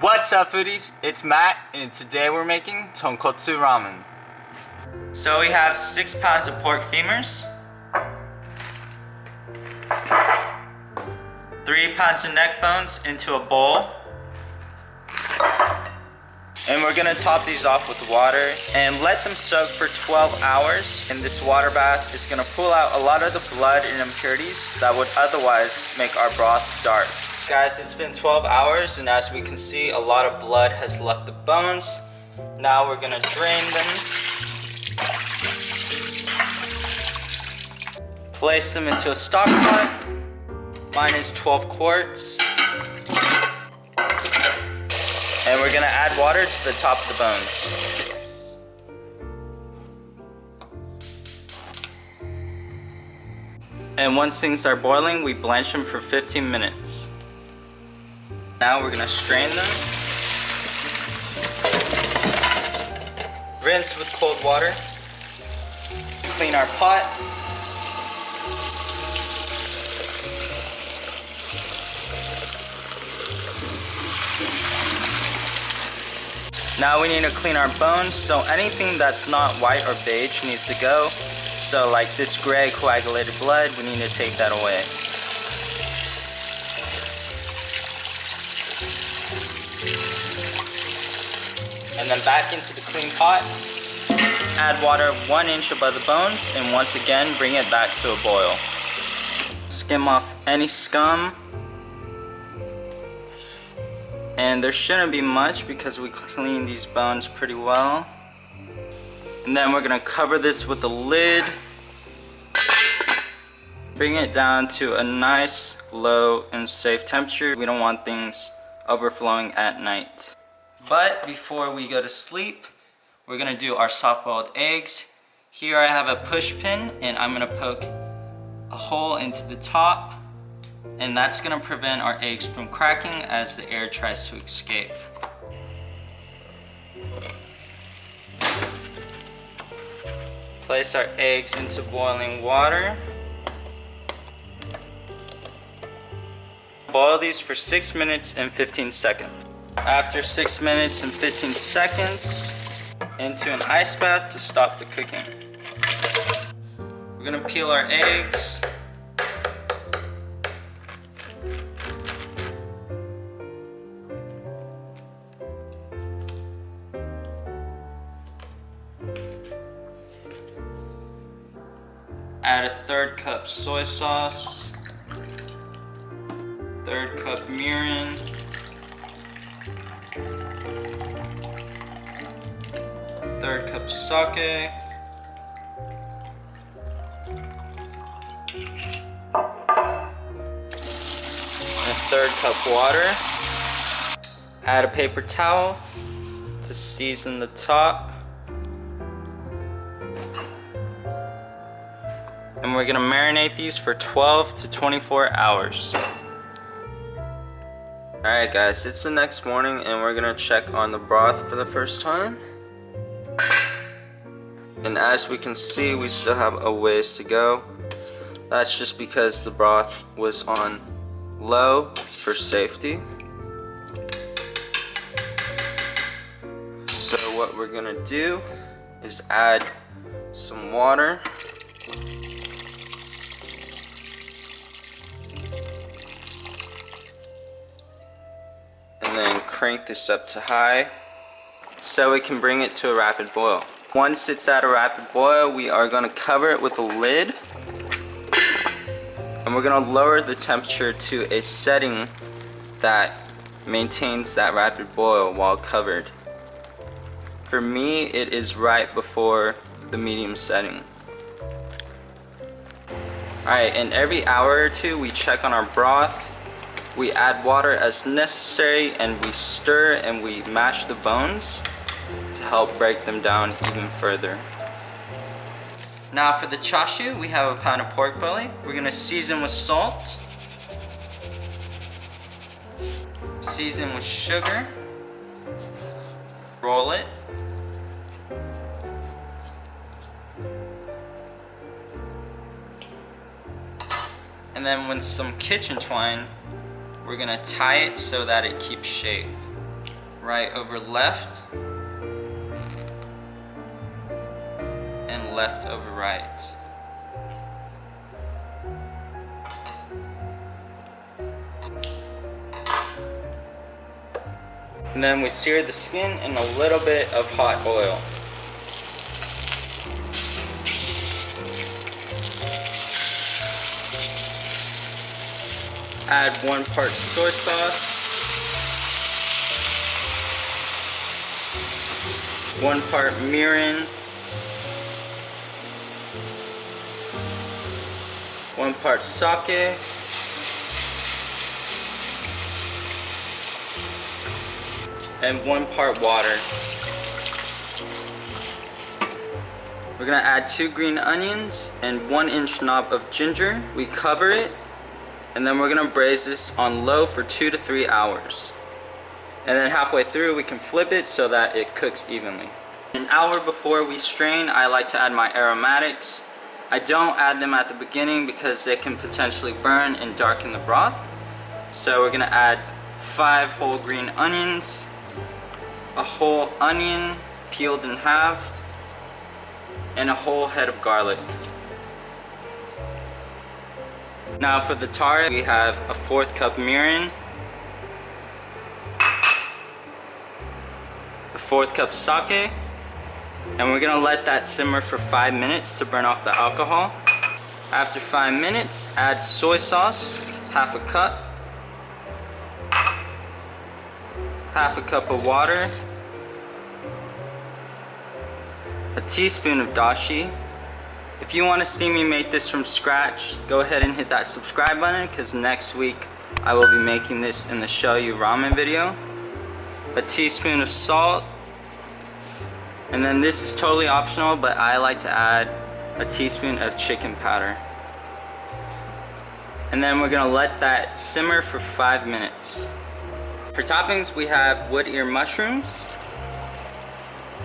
What's up, foodies? It's Matt, and today we're making tonkotsu ramen. So we have 6 pounds of pork femurs, 3 pounds of neck bones into a bowl, and we're gonna top these off with water and let them soak for 12 hours. And this water bath is gonna pull out a lot of the blood and impurities that would otherwise make our broth dark. Guys, it's been 12 hours, and as we can see, a lot of blood has left the bones. Now we're gonna drain them, place them into a stock pot. Mine is 12 quarts. And we're gonna add water to the top of the bones. And once things are boiling, we blanch them for 15 minutes. Now we're gonna strain them. Rinse with cold water. Clean our pot. Now we need to clean our bones, so anything that's not white or beige needs to go. So like this gray coagulated blood, we need to take that away. And then back into the clean pot. Add water 1 inch above the bones, and once again bring it back to a boil. Skim off any scum. And there shouldn't be much because we clean these bones pretty well. And then we're gonna cover this with a lid. Bring it down to a nice, low, and safe temperature. We don't want things overflowing at night. But before we go to sleep, we're gonna do our soft-boiled eggs. Here I have a push pin, and I'm gonna poke a hole into the top, and that's gonna prevent our eggs from cracking as the air tries to escape. Place our eggs into boiling water. Boil these for 6 minutes and 15 seconds. After 6 minutes and 15 seconds, into an ice bath to stop the cooking. We're gonna peel our eggs. Add a 1/3 cup soy sauce, 1/3 cup mirin, 1/3 cup sake, and a 1/3 cup water. Add a paper towel to season the top. And we're gonna marinate these for 12 to 24 hours. Alright guys, it's the next morning and we're gonna check on the broth for the first time. And as we can see, we still have a ways to go. That's just because the broth was on low for safety. So what we're gonna do is add some water. And then crank this up to high so we can bring it to a rapid boil. Once it's at a rapid boil, we are going to cover it with a lid, and we're going to lower the temperature to a setting that maintains that rapid boil while covered. For me, it is right before the medium setting. Alright, and every hour or two we check on our broth. We add water as necessary, and we stir and we mash the bones to help break them down even further. Now for the chashu, we have a pound of pork belly. We're gonna season with salt, season with sugar, roll it, and then with some kitchen twine, we're gonna tie it so that it keeps shape. right over left, and left over right. And then we sear the skin in a little bit of hot oil. Add 1 part soy sauce, 1 part mirin, 1 part sake, and 1 part water. We're gonna add 2 green onions and 1-inch knob of ginger. We cover it, and then we're gonna braise this on low for 2 to 3 hours. And then halfway through, we can flip it so that it cooks evenly. An hour before we strain, I like to add my aromatics. I don't add them at the beginning because they can potentially burn and darken the broth. So we're gonna add 5 whole green onions, a whole onion peeled and halved, and a whole head of garlic. Now for the tare, we have a 1/4 cup mirin, a 1/4 cup sake, and we're gonna let that simmer for 5 minutes to burn off the alcohol. After 5 minutes, add soy sauce, 1/2 cup, 1/2 cup of water, a teaspoon of dashi. If you want to see me make this from scratch, go ahead and hit that subscribe button, because next week I will be making this in the show you ramen video. A teaspoon of salt, and then this is totally optional, but I like to add a teaspoon of chicken powder. And then we're gonna let that simmer for 5 minutes. For toppings, we have wood ear mushrooms,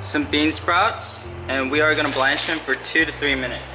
some bean sprouts, and we are gonna blanch them for 2 to 3 minutes.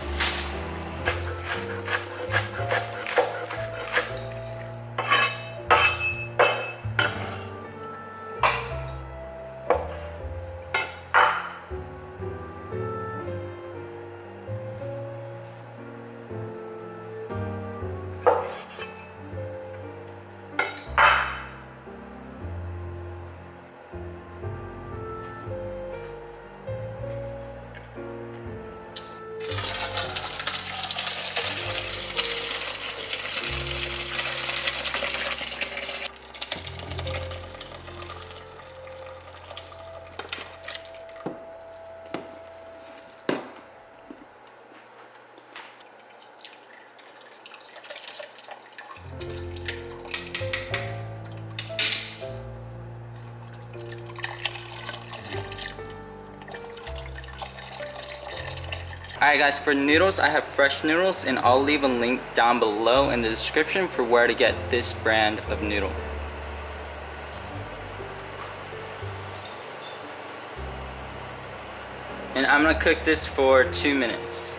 Alright guys, for noodles, I have fresh noodles, and I'll leave a link down below in the description for where to get this brand of noodle. And I'm gonna cook this for 2 minutes.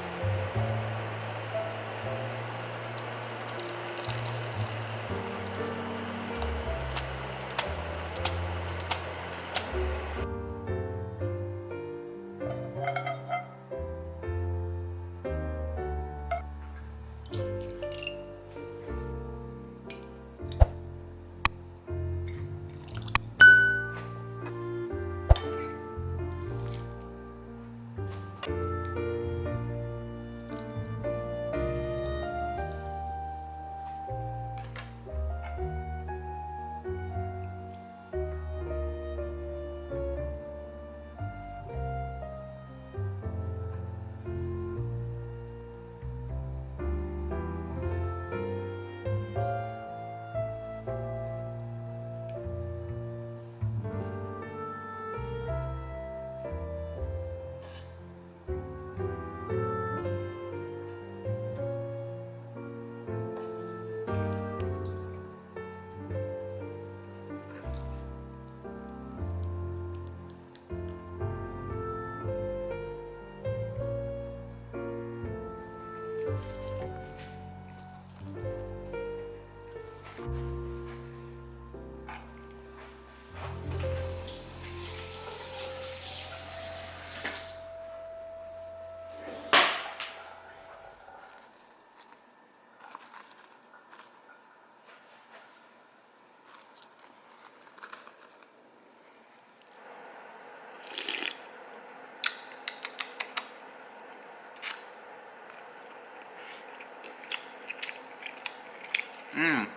Mmm.